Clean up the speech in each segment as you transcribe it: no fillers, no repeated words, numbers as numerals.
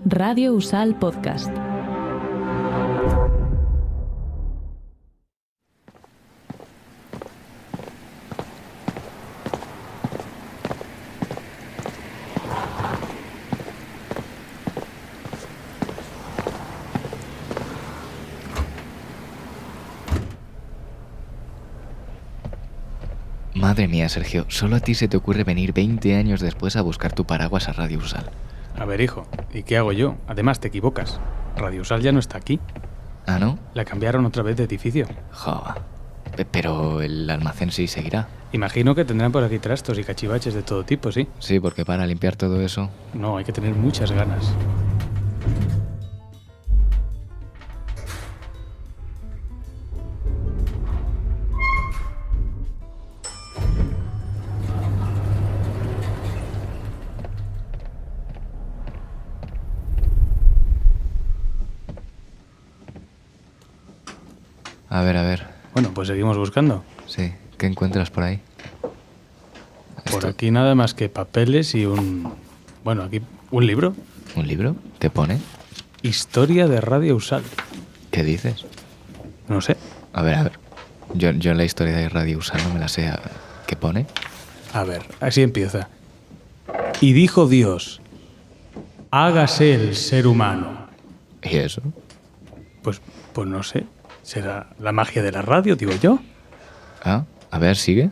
Radio Usal Podcast. Madre mía, Sergio, solo a ti se te ocurre venir 20 años después a buscar tu paraguas a Radio Usal. A ver, hijo, ¿y qué hago yo? Además, te equivocas. Radio Usal ya no está aquí. ¿Ah, no? La cambiaron otra vez de edificio. Jova. Pero el almacén sí seguirá. Imagino que tendrán por aquí trastos y cachivaches de todo tipo, ¿sí? Sí, porque para limpiar todo eso... No, hay que tener muchas ganas. A ver. Bueno, pues seguimos buscando. Sí, ¿qué encuentras por ahí? Por aquí nada más que papeles y un... Bueno, aquí un libro. ¿Un libro? ¿Qué pone? Historia de Radio Usal. ¿Qué dices? No sé. A ver. Yo la historia de Radio Usal no me la sé. ¿Qué pone? A ver, así empieza. Y dijo Dios, hágase el ser humano. ¿Y eso? Pues no sé. ¿Será la magia de la radio, digo yo? Ah, a ver, sigue.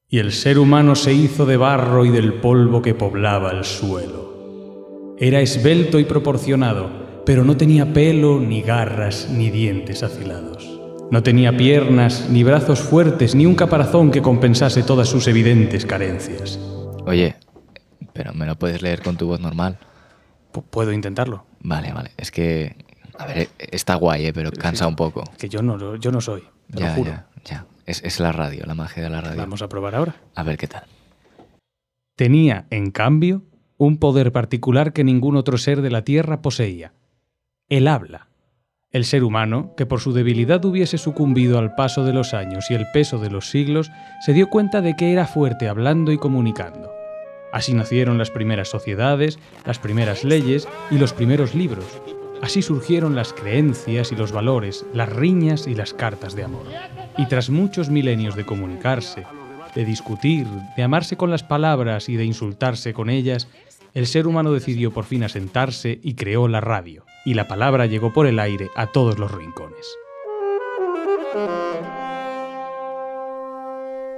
Y el ser humano se hizo de barro y del polvo que poblaba el suelo. Era esbelto y proporcionado, pero no tenía pelo, ni garras, ni dientes afilados. No tenía piernas, ni brazos fuertes, ni un caparazón que compensase todas sus evidentes carencias. Oye, pero ¿me lo puedes leer con tu voz normal? ¿Puedo intentarlo? Vale. Es que... A ver, está guay, pero cansa un poco. Que yo no soy, te lo juro. Ya. Es la radio, la magia de la radio. Vamos a probar ahora. A ver qué tal. Tenía, en cambio, un poder particular que ningún otro ser de la Tierra poseía. El habla. El ser humano, que por su debilidad hubiese sucumbido al paso de los años y el peso de los siglos, se dio cuenta de que era fuerte hablando y comunicando. Así nacieron las primeras sociedades, las primeras leyes y los primeros libros. Así surgieron las creencias y los valores, las riñas y las cartas de amor. Y tras muchos milenios de comunicarse, de discutir, de amarse con las palabras y de insultarse con ellas, el ser humano decidió por fin asentarse y creó la radio, y la palabra llegó por el aire a todos los rincones.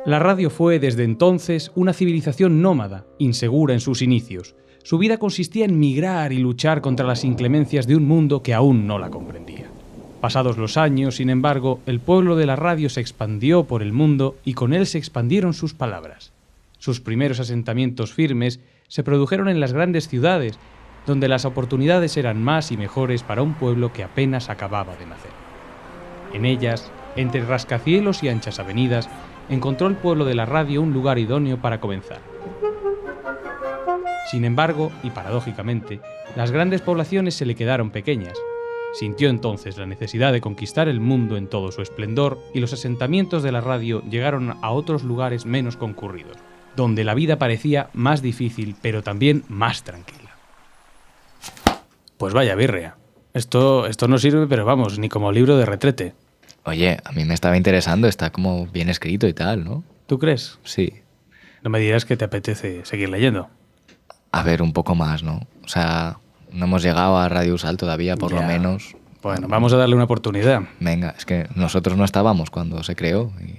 La radio fue desde entonces una civilización nómada, insegura en sus inicios. Su vida consistía en migrar y luchar contra las inclemencias de un mundo que aún no la comprendía. Pasados los años, sin embargo, el pueblo de la radio se expandió por el mundo y con él se expandieron sus palabras. Sus primeros asentamientos firmes se produjeron en las grandes ciudades, donde las oportunidades eran más y mejores para un pueblo que apenas acababa de nacer. En ellas, entre rascacielos y anchas avenidas, encontró el pueblo de la radio un lugar idóneo para comenzar. Sin embargo, y paradójicamente, las grandes poblaciones se le quedaron pequeñas. Sintió entonces la necesidad de conquistar el mundo en todo su esplendor y los asentamientos de la radio llegaron a otros lugares menos concurridos, donde la vida parecía más difícil, pero también más tranquila. Pues vaya birria. Esto no sirve, pero vamos, ni como libro de retrete. Oye, a mí me estaba interesando, está como bien escrito y tal, ¿no? ¿Tú crees? Sí. No me dirás que te apetece seguir leyendo. A ver, un poco más, ¿no? O sea, no hemos llegado a Radio Usal todavía, por lo menos. Bueno, vamos a darle una oportunidad. Venga, es que nosotros no estábamos cuando se creó y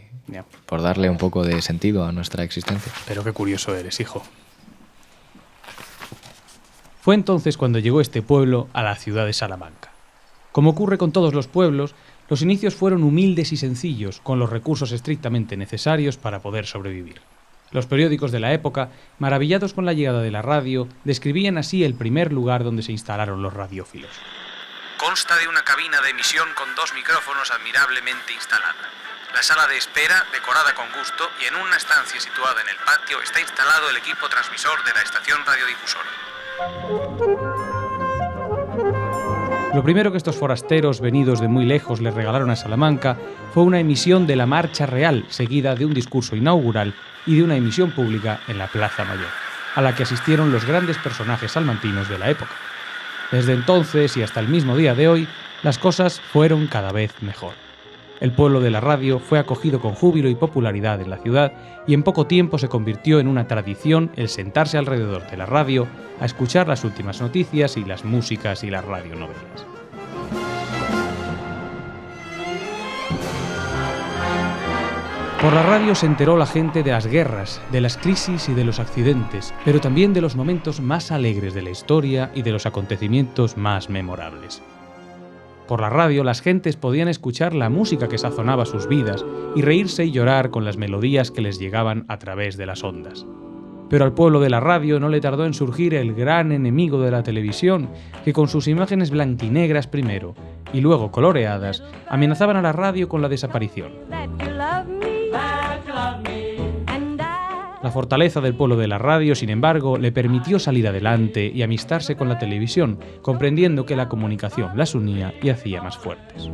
por darle un poco de sentido a nuestra existencia. Pero qué curioso eres, hijo. Fue entonces cuando llegó este pueblo a la ciudad de Salamanca. Como ocurre con todos los pueblos, los inicios fueron humildes y sencillos, con los recursos estrictamente necesarios para poder sobrevivir. Los periódicos de la época, maravillados con la llegada de la radio, describían así el primer lugar donde se instalaron los radiófilos. Consta de una cabina de emisión con 2 micrófonos admirablemente instalada. La sala de espera, decorada con gusto, y en una estancia situada en el patio está instalado el equipo transmisor de la estación radiodifusora. Lo primero que estos forasteros venidos de muy lejos les regalaron a Salamanca fue una emisión de la Marcha Real, seguida de un discurso inaugural y de una emisión pública en la Plaza Mayor, a la que asistieron los grandes personajes salmantinos de la época. Desde entonces y hasta el mismo día de hoy, las cosas fueron cada vez mejor. El pueblo de la radio fue acogido con júbilo y popularidad en la ciudad y en poco tiempo se convirtió en una tradición el sentarse alrededor de la radio a escuchar las últimas noticias y las músicas y las radionovelas. Por la radio se enteró la gente de las guerras, de las crisis y de los accidentes, pero también de los momentos más alegres de la historia y de los acontecimientos más memorables. Por la radio las gentes podían escuchar la música que sazonaba sus vidas y reírse y llorar con las melodías que les llegaban a través de las ondas. Pero al pueblo de la radio no le tardó en surgir el gran enemigo de la televisión, que con sus imágenes blanquinegras primero y luego coloreadas amenazaban a la radio con la desaparición. La fortaleza del pueblo de la radio, sin embargo, le permitió salir adelante y amistarse con la televisión, comprendiendo que la comunicación las unía y hacía más fuertes.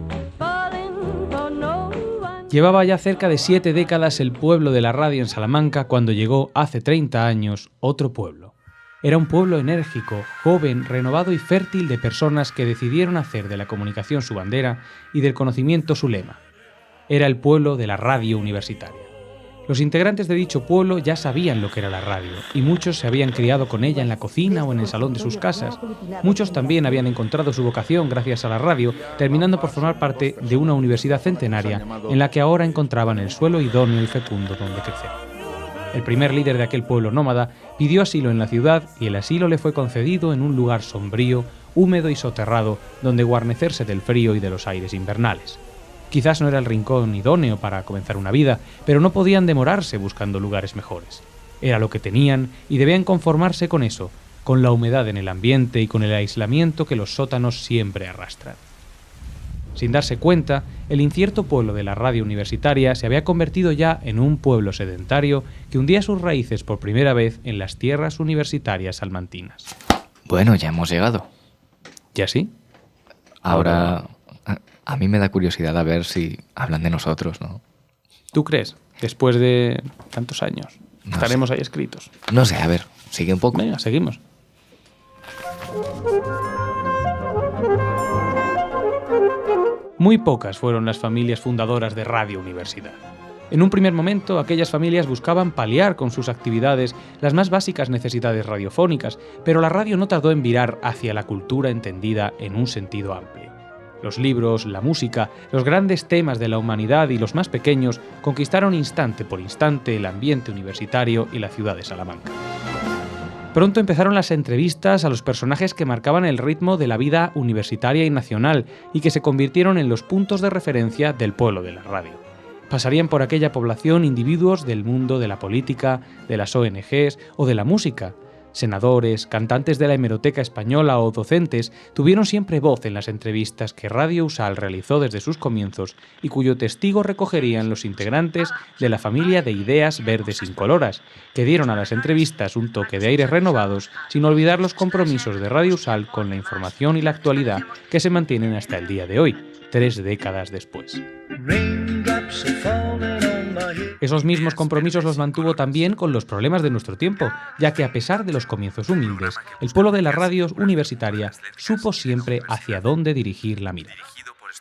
Llevaba ya cerca de 7 décadas el pueblo de la radio en Salamanca cuando llegó, hace 30 años, otro pueblo. Era un pueblo enérgico, joven, renovado y fértil de personas que decidieron hacer de la comunicación su bandera y del conocimiento su lema. Era el pueblo de la radio universitaria. Los integrantes de dicho pueblo ya sabían lo que era la radio, y muchos se habían criado con ella en la cocina o en el salón de sus casas. Muchos también habían encontrado su vocación gracias a la radio, terminando por formar parte de una universidad centenaria en la que ahora encontraban el suelo idóneo y fecundo donde crecer. El primer líder de aquel pueblo nómada pidió asilo en la ciudad y el asilo le fue concedido en un lugar sombrío, húmedo y soterrado, donde guarnecerse del frío y de los aires invernales. Quizás no era el rincón idóneo para comenzar una vida, pero no podían demorarse buscando lugares mejores. Era lo que tenían y debían conformarse con eso, con la humedad en el ambiente y con el aislamiento que los sótanos siempre arrastran. Sin darse cuenta, el incierto pueblo de la radio universitaria se había convertido ya en un pueblo sedentario que hundía sus raíces por primera vez en las tierras universitarias salmantinas. Bueno, ya hemos llegado. ¿Ya sí? Ahora... A mí me da curiosidad a ver si hablan de nosotros, ¿no? ¿Tú crees? Después de tantos años. No Estaremos sé. ahí escritos. No sé, a ver, sigue un poco. Venga, seguimos. Muy pocas fueron las familias fundadoras de Radio Universidad. En un primer momento, aquellas familias buscaban paliar con sus actividades las más básicas necesidades radiofónicas, pero la radio no tardó en virar hacia la cultura entendida en un sentido amplio. Los libros, la música, los grandes temas de la humanidad y los más pequeños conquistaron instante por instante el ambiente universitario y la ciudad de Salamanca. Pronto empezaron las entrevistas a los personajes que marcaban el ritmo de la vida universitaria y nacional y que se convirtieron en los puntos de referencia del pueblo de la radio. Pasarían por aquella población individuos del mundo de la política, de las ONGs o de la música. Senadores, cantantes de la hemeroteca española o docentes tuvieron siempre voz en las entrevistas que Radio USAL realizó desde sus comienzos y cuyo testigo recogerían los integrantes de la familia de ideas verdes incoloras, que dieron a las entrevistas un toque de aires renovados sin olvidar los compromisos de Radio USAL con la información y la actualidad que se mantienen hasta el día de hoy, 3 décadas después. Esos mismos compromisos los mantuvo también con los problemas de nuestro tiempo, ya que a pesar de los comienzos humildes, el pueblo de la radio universitaria supo siempre hacia dónde dirigir la mirada.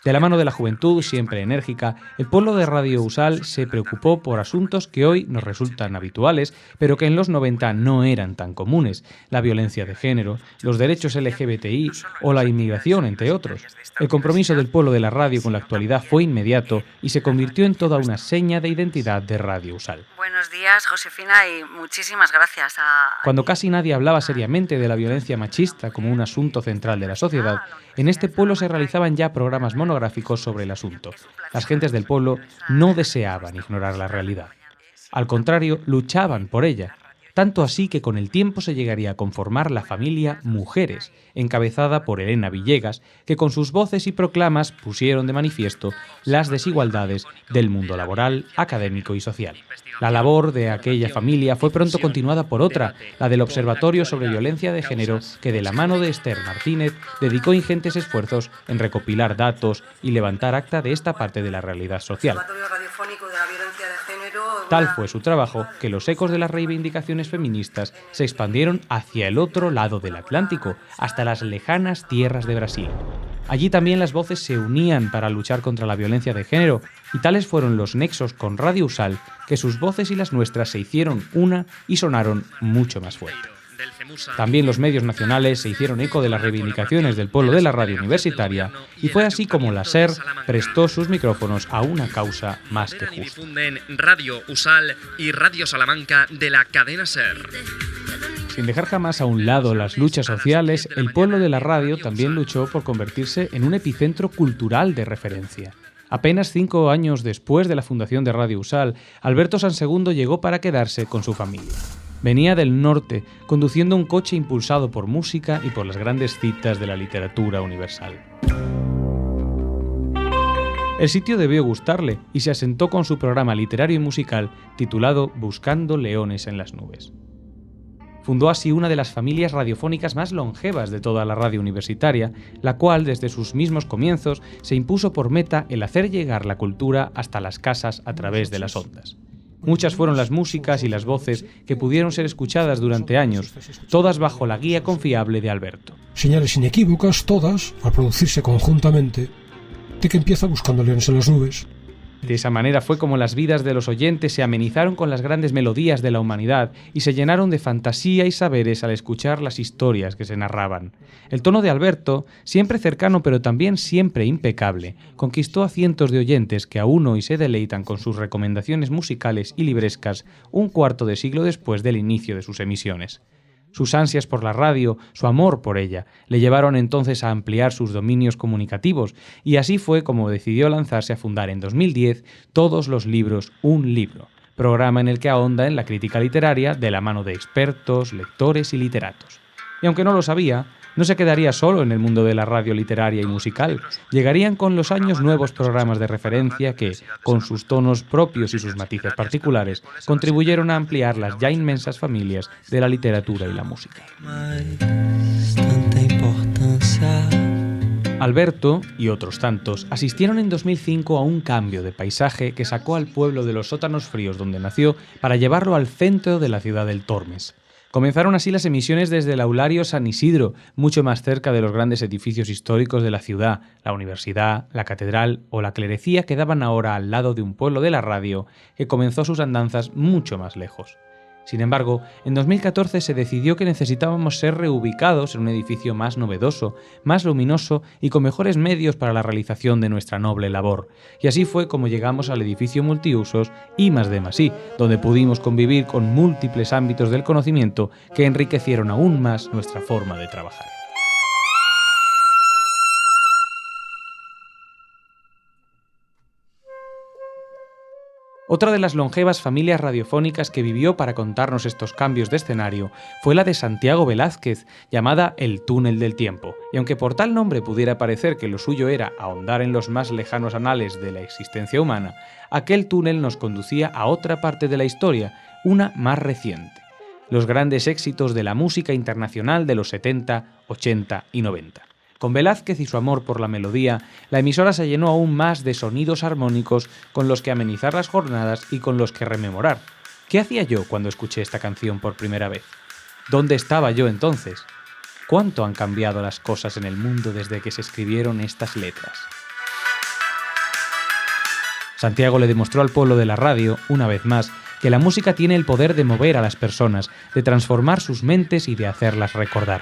De la mano de la juventud, siempre enérgica, el pueblo de Radio USAL se preocupó por asuntos que hoy nos resultan habituales, pero que en los 90 no eran tan comunes: la violencia de género, los derechos LGBTI o la inmigración, entre otros. El compromiso del pueblo de la radio con la actualidad fue inmediato y se convirtió en toda una seña de identidad de Radio USAL. Buenos días, Josefina, y muchísimas gracias Cuando casi nadie hablaba seriamente de la violencia machista como un asunto central de la sociedad, en este pueblo se realizaban ya programas monográficos sobre el asunto. Las gentes del pueblo no deseaban ignorar la realidad. Al contrario, luchaban por ella. Tanto así que con el tiempo se llegaría a conformar la familia Mujeres, encabezada por Elena Villegas, que con sus voces y proclamas pusieron de manifiesto las desigualdades del mundo laboral, académico y social. La labor de aquella familia fue pronto continuada por otra, la del Observatorio sobre Violencia de Género, que de la mano de Esther Martínez dedicó ingentes esfuerzos en recopilar datos y levantar acta de esta parte de la realidad social. El Observatorio Radiofónico de la Violencia de Género Tal fue su trabajo que los ecos de las reivindicaciones feministas se expandieron hacia el otro lado del Atlántico, hasta las lejanas tierras de Brasil. Allí también las voces se unían para luchar contra la violencia de género, y tales fueron los nexos con Radio USAL que sus voces y las nuestras se hicieron una y sonaron mucho más fuerte. También los medios nacionales se hicieron eco de las reivindicaciones del pueblo de la radio universitaria, y fue así como la SER prestó sus micrófonos a una causa más que justa. Difunden Radio USAL y Radio Salamanca de la cadena SER. Sin dejar jamás a un lado las luchas sociales, el pueblo de la radio también luchó por convertirse en un epicentro cultural de referencia. Apenas 5 años después de la fundación de Radio USAL, Alberto Sansegundo llegó para quedarse con su familia. Venía del norte, conduciendo un coche impulsado por música y por las grandes citas de la literatura universal. El sitio debió gustarle y se asentó con su programa literario y musical titulado Buscando leones en las nubes. Fundó así una de las familias radiofónicas más longevas de toda la radio universitaria, la cual desde sus mismos comienzos se impuso por meta el hacer llegar la cultura hasta las casas a través de las ondas. Muchas fueron las músicas y las voces que pudieron ser escuchadas durante años, todas bajo la guía confiable de Alberto. Señales inequívocas, todas, al producirse conjuntamente, de que empieza Buscando leones en las nubes. De esa manera fue como las vidas de los oyentes se amenizaron con las grandes melodías de la humanidad y se llenaron de fantasía y saberes al escuchar las historias que se narraban. El tono de Alberto, siempre cercano pero también siempre impecable, conquistó a cientos de oyentes que aún hoy se deleitan con sus recomendaciones musicales y librescas un cuarto de siglo después del inicio de sus emisiones. Sus ansias por la radio, su amor por ella, le llevaron entonces a ampliar sus dominios comunicativos, y así fue como decidió lanzarse a fundar en 2010 Todos los libros, un libro, programa en el que ahonda en la crítica literaria de la mano de expertos, lectores y literatos. Y aunque no lo sabía, no se quedaría solo en el mundo de la radio literaria y musical. Llegarían con los años nuevos programas de referencia que, con sus tonos propios y sus matices particulares, contribuyeron a ampliar las ya inmensas familias de la literatura y la música. Alberto y otros tantos asistieron en 2005 a un cambio de paisaje que sacó al pueblo de los sótanos fríos donde nació para llevarlo al centro de la ciudad del Tormes. Comenzaron así las emisiones desde el Aulario San Isidro, mucho más cerca de los grandes edificios históricos de la ciudad, la universidad, la catedral o la clerecía quedaban ahora al lado de un pueblo de la radio que comenzó sus andanzas mucho más lejos. Sin embargo, en 2014 se decidió que necesitábamos ser reubicados en un edificio más novedoso, más luminoso y con mejores medios para la realización de nuestra noble labor. Y así fue como llegamos al edificio multiusos I+D+I, donde pudimos convivir con múltiples ámbitos del conocimiento que enriquecieron aún más nuestra forma de trabajar. Otra de las longevas familias radiofónicas que vivió para contarnos estos cambios de escenario fue la de Santiago Velázquez, llamada El Túnel del Tiempo, y aunque por tal nombre pudiera parecer que lo suyo era ahondar en los más lejanos anales de la existencia humana, aquel túnel nos conducía a otra parte de la historia, una más reciente: los grandes éxitos de la música internacional de los 70, 80 y 90. Con Velázquez y su amor por la melodía, la emisora se llenó aún más de sonidos armónicos con los que amenizar las jornadas y con los que rememorar. ¿Qué hacía yo cuando escuché esta canción por primera vez? ¿Dónde estaba yo entonces? ¿Cuánto han cambiado las cosas en el mundo desde que se escribieron estas letras? Santiago le demostró al pueblo de la radio, una vez más, que la música tiene el poder de mover a las personas, de transformar sus mentes y de hacerlas recordar.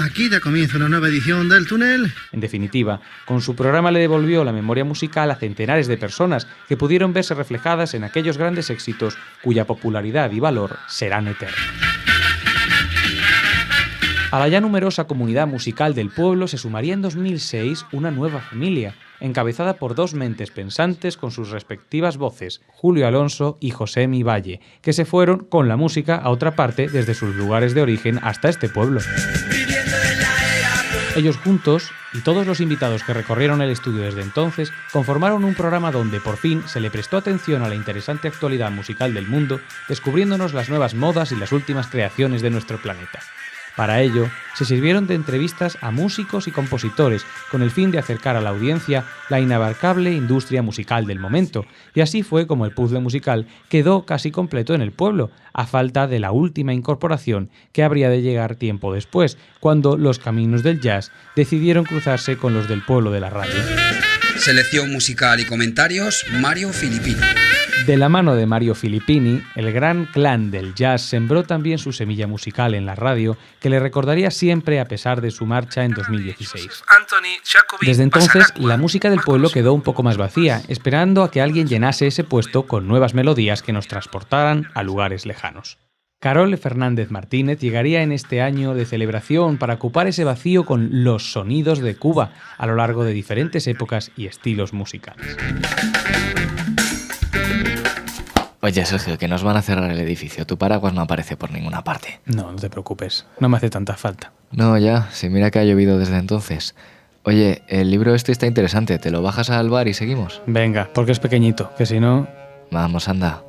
Aquí da comienzo una nueva edición del Túnel. En definitiva, con su programa le devolvió la memoria musical a centenares de personas que pudieron verse reflejadas en aquellos grandes éxitos cuya popularidad y valor serán eternos. A la ya numerosa comunidad musical del pueblo se sumaría en 2006 una nueva familia, encabezada por dos mentes pensantes con sus respectivas voces, Julio Alonso y Josemi Valle, que se fueron con la música a otra parte desde sus lugares de origen hasta este pueblo. Ellos juntos, y todos los invitados que recorrieron el estudio desde entonces, conformaron un programa donde por fin se le prestó atención a la interesante actualidad musical del mundo, descubriéndonos las nuevas modas y las últimas creaciones de nuestro planeta. Para ello, se sirvieron de entrevistas a músicos y compositores, con el fin de acercar a la audiencia la inabarcable industria musical del momento, y así fue como el puzzle musical quedó casi completo en el pueblo, a falta de la última incorporación que habría de llegar tiempo después, cuando los caminos del jazz decidieron cruzarse con los del pueblo de la radio. Selección musical y comentarios, Mario Filippini. De la mano de Mario Filippini, el gran clan del jazz sembró también su semilla musical en la radio, que le recordaría siempre a pesar de su marcha en 2016. Desde entonces, la música del pueblo quedó un poco más vacía, esperando a que alguien llenase ese puesto con nuevas melodías que nos transportaran a lugares lejanos. Carol Fernández Martínez llegaría en este año de celebración para ocupar ese vacío con los sonidos de Cuba a lo largo de diferentes épocas y estilos musicales. Oye, Sergio, que nos van a cerrar el edificio. Tu paraguas no aparece por ninguna parte. No te preocupes. No me hace tanta falta. No, ya. Si mira que ha llovido desde entonces. Oye, el libro este está interesante. ¿Te lo bajas al bar y seguimos? Venga, porque es pequeñito, que si no... Vamos, anda.